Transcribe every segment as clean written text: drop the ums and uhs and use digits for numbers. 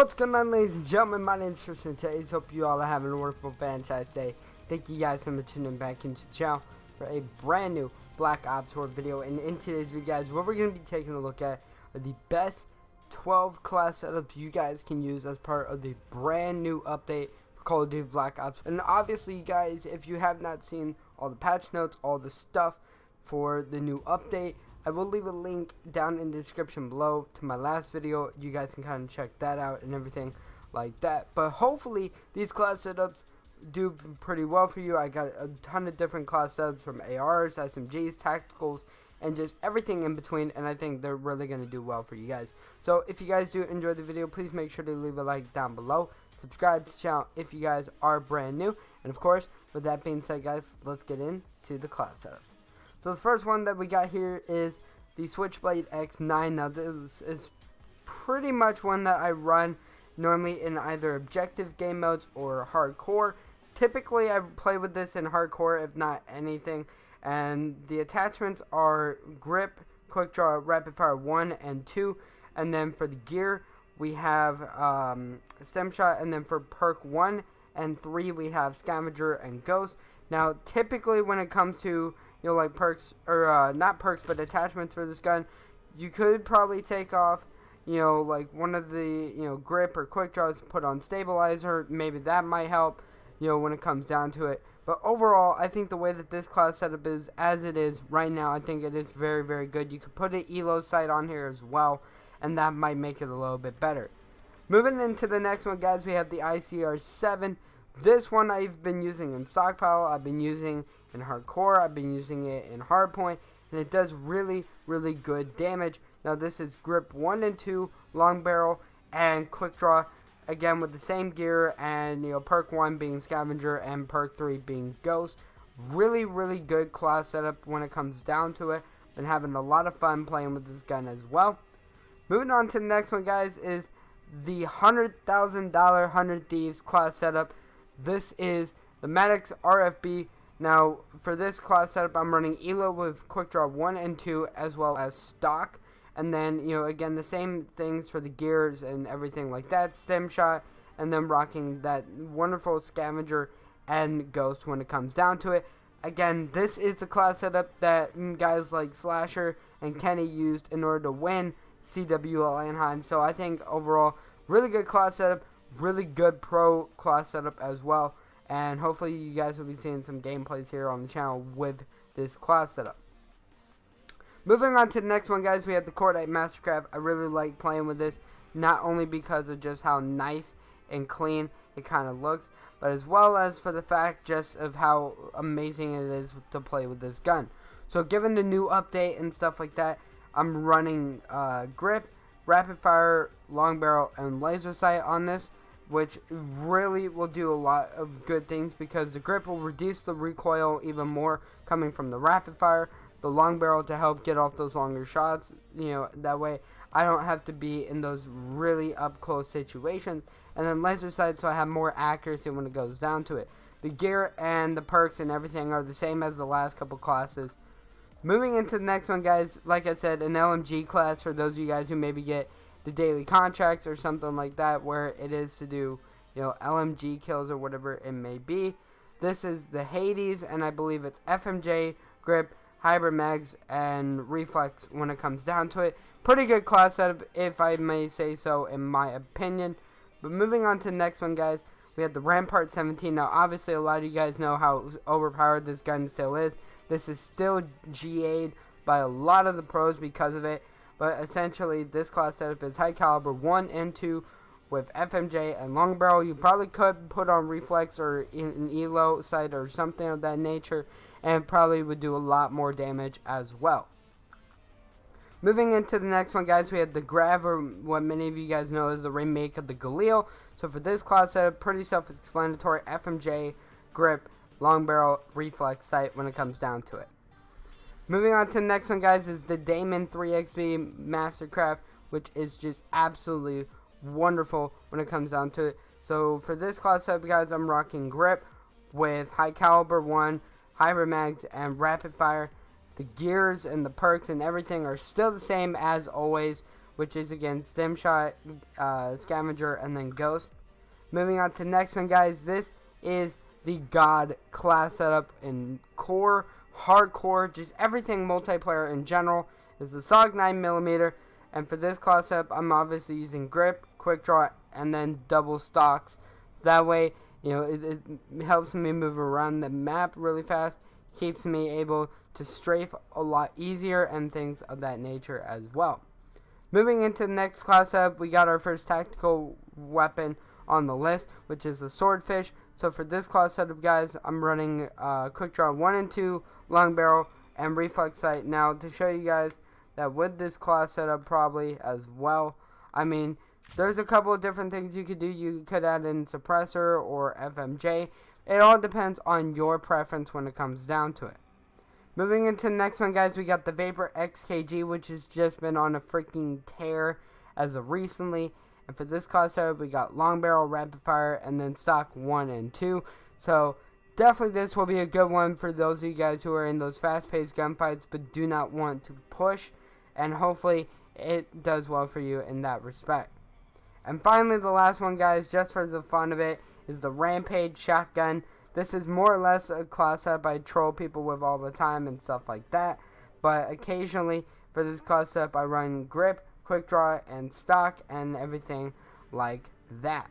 What's going on, ladies and gentlemen? My name is Tristin. TaZe. Hope you all are having a wonderful, fantastic day. Thank you guys so much for tuning back into the channel for a brand new Black Ops 4 video. And in today's video, guys, what we're going to be taking a look at are the best 12 class setups you guys can use as part of the brand new update for Call of Duty Black Ops. And obviously, guys, if you have not seen all the patch notes, all the stuff for the new update, I will leave a link down in the description below to my last video. You guys can kind of check that out and everything like that. But hopefully these class setups do pretty well for you. I got a ton of different class setups from ARs, SMGs, tacticals, and just everything in between. And I think they're really going to do well for you guys. So if you guys do enjoy the video, please make sure to leave a like down below. Subscribe to the channel if you guys are brand new. And of course, with that being said, guys, let's get into the class setups. So the first one that we got here is the Switchblade X9. Now this is pretty much one that I run normally in either objective game modes or hardcore. Typically I play with this in hardcore, if not anything. And the attachments are grip, quick draw, rapid fire 1 and 2. And then for the gear we have stem shot, and then for perk 1 and 3 we have scavenger and ghost. Now typically when it comes to like perks, or not perks, but attachments for this gun, you could probably take off, like one of the, grip or quick draws, put on stabilizer. Maybe that might help, when it comes down to it. But overall, I think the way that this class setup is, as it is right now, I think it is very, very good. You could put an ELO sight on here as well, and that might make it a little bit better. Moving into the next one, guys, we have the ICR-7. This one I've been using in stockpile, I've been using in hardcore, I've been using it in hardpoint, and it does really, really good damage. Now this is grip 1 and 2, long barrel, and quick draw, again with the same gear, and perk 1 being scavenger and perk 3 being ghost. Really, really good class setup when it comes down to it. Been having a lot of fun playing with this gun as well. Moving on to the next one, guys, is the $100,000 100 Thieves class setup. This is the Maddox RFB. Now, for this class setup, I'm running ELO with quick draw 1 and 2, as well as stock. And then, again, the same things for the gears and everything like that. Stem shot, and then rocking that wonderful scavenger and ghost when it comes down to it. Again, this is the class setup that guys like Slasher and Kenny used in order to win CWL Anaheim. So I think overall, really good class setup. Really good pro class setup as well, and hopefully you guys will be seeing some gameplays here on the channel with this class setup. Moving on to the next one, guys, we have the CORDITE Mastercraft. I really like playing with this, not only because of just how nice and clean it kind of looks, but as well as for the fact just of how amazing it is to play with this gun. So given the new update and stuff like that, I'm running grip, rapid fire, long barrel, and laser sight on this, which really will do a lot of good things, because the grip will reduce the recoil even more coming from the rapid fire, the long barrel to help get off those longer shots, that way I don't have to be in those really up close situations, and then laser sight so I have more accuracy when it goes down to it. The gear and the perks and everything are the same as the last couple classes. Moving into the next one, guys, like I said, an LMG class for those of you guys who maybe get the daily contracts or something like that, where it is to do, LMG kills or whatever it may be. This is the Hades, and I believe it's FMJ, grip, hybrid mags, and reflex when it comes down to it. Pretty good class setup, if I may say so, in my opinion. But moving on to the next one, guys, we have the Rampart 17. Now, obviously, a lot of you guys know how overpowered this gun still is. This is still GA'd by a lot of the pros because of it. But essentially, this class setup is high caliber 1 and 2 with FMJ and long barrel. You probably could put on reflex or an ELO sight or something of that nature, and probably would do a lot more damage as well. Moving into the next one, guys, we have the Grav, or what many of you guys know is the remake of the Galil. So for this class setup, pretty self-explanatory: FMJ, grip, long barrel, reflex sight when it comes down to it. Moving on to the next one, guys, is the Damon 3XB Mastercraft, which is just absolutely wonderful when it comes down to it. So for this class setup, guys, I'm rocking grip with high caliber 1, hybrid mags, and rapid fire. The gears and the perks and everything are still the same as always, which is again Stim Shot, Scavenger, and then Ghost. Moving on to the next one, guys. This is the God class setup in core, hardcore, just everything multiplayer in general. Is the SOG 9mm, and for this class setup, I'm obviously using grip, quick draw, and then double stocks. So that way, you know, it helps me move around the map really fast, keeps me able to strafe a lot easier, and things of that nature as well. Moving into the next class setup, we got our first tactical weapon on the list, which is the swordfish. So for this class setup, guys, I'm running quick draw 1 and 2, long barrel, and reflex sight. Now to show you guys that with this class setup probably as well, I mean, there's a couple of different things you could do. You could add in suppressor or FMJ. It all depends on your preference when it comes down to it. Moving into the next one, guys, we got the Vapor XKG, which has just been on a freaking tear as of recently. And for this class setup, we got long barrel, rapid fire, and then stock 1 and 2. So definitely this will be a good one for those of you guys who are in those fast-paced gunfights but do not want to push. And hopefully it does well for you in that respect. And finally, the last one, guys, just for the fun of it, is the Rampage Shotgun. This is more or less a class setup I troll people with all the time and stuff like that. But occasionally, for this class setup, I run grip, quick draw, and stock, and everything like that.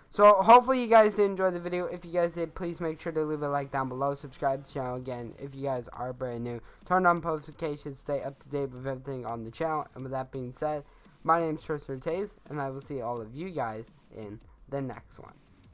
So hopefully you guys did enjoy the video. If you guys did, please make sure to leave a like down below. Subscribe to the channel again if you guys are brand new. Turn on notifications, stay up to date with everything on the channel. And with that being said, my name is Tristin, and I will see all of you guys in the next one.